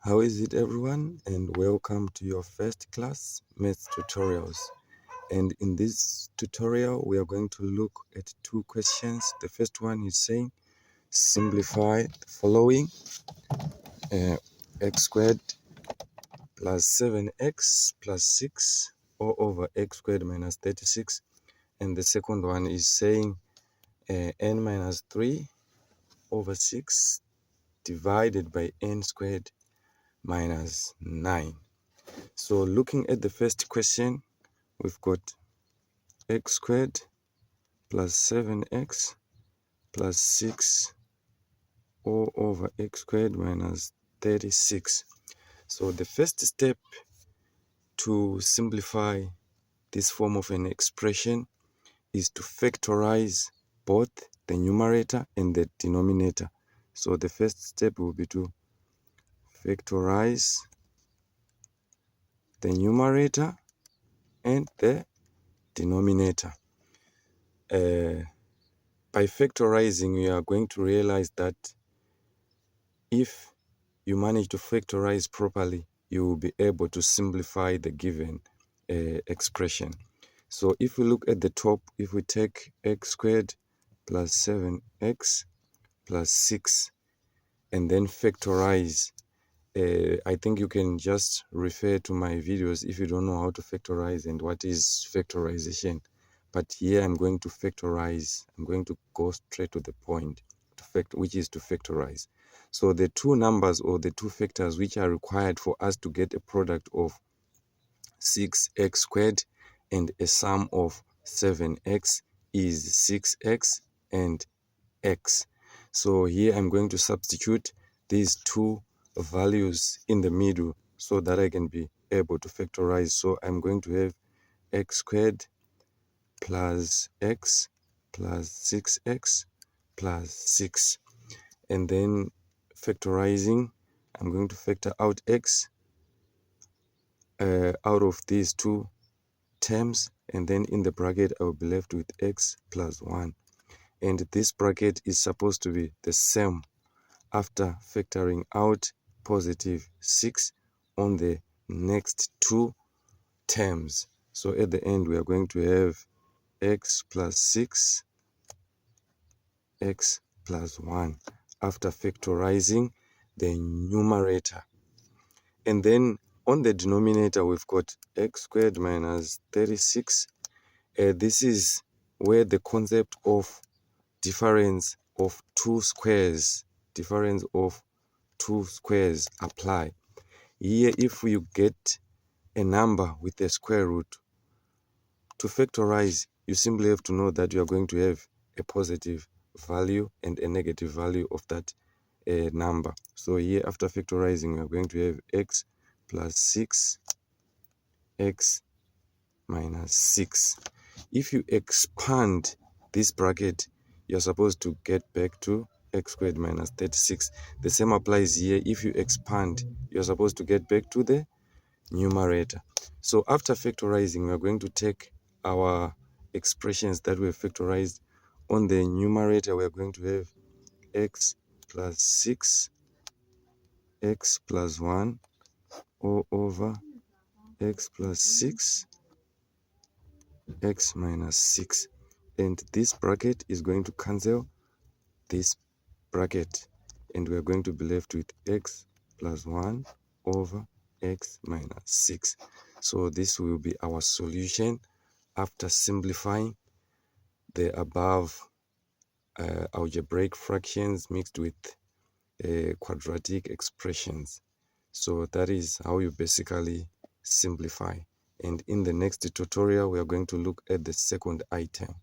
How is it, everyone? And welcome to your first class maths tutorials. And in this tutorial, we are going to look at two questions. The first one is saying simplify the following: x squared plus 7x plus 6 all over x squared minus 36. And the second one is saying n minus 3 over 6 divided by n squared minus 9. So looking at the first question, we've got x squared plus 7x plus 6 all over x squared minus 36. So the first step to simplify this form of an expression is to factorize both the numerator and the denominator. So the first step will be to factorize the numerator and the denominator. By factorizing, you are going to realize that if you manage to factorize properly, you will be able to simplify the given expression. So if we look at the top, if we take x squared plus 7x plus 6 and then factorize, I think you can just refer to my videos if you don't know how to factorize and what is factorization. But here I'm going to factorize. I'm going to go straight to the point, which is to factorize. So the two numbers or the two factors which are required for us to get a product of 6x squared and a sum of 7x is 6x and x. So here I'm going to substitute these two values in the middle so that I can be able to factorize. So I'm going to have x squared plus x plus 6x plus 6. And then factorizing, I'm going to factor out x out of these two terms, and then in the bracket I will be left with x plus 1. And this bracket is supposed to be the same after factoring out positive 6 on the next two terms. So at the end we are going to have x plus 6, x plus 1 after factorizing the numerator. And then on the denominator we've got x squared minus 36. This is where the concept of difference of two squares apply. Here, if you get a number with a square root, to factorize, you simply have to know that you are going to have a positive value and a negative value of that number. So here, after factorizing, we are going to have x plus 6, x minus 6. If you expand this bracket, you're supposed to get back to x squared minus 36. The same applies here. If you expand, you're supposed to get back to the numerator. So after factorizing, we're going to take our expressions that we have factorized. On the numerator, we're going to have x plus 6, x plus 1 all over x plus 6, x minus 6. And this bracket is going to cancel this bracket, and we are going to be left with x plus 1 over x minus 6. So this will be our solution after simplifying the above algebraic fractions mixed with quadratic expressions. So that is how you basically simplify. And in the next tutorial, we are going to look at the second item.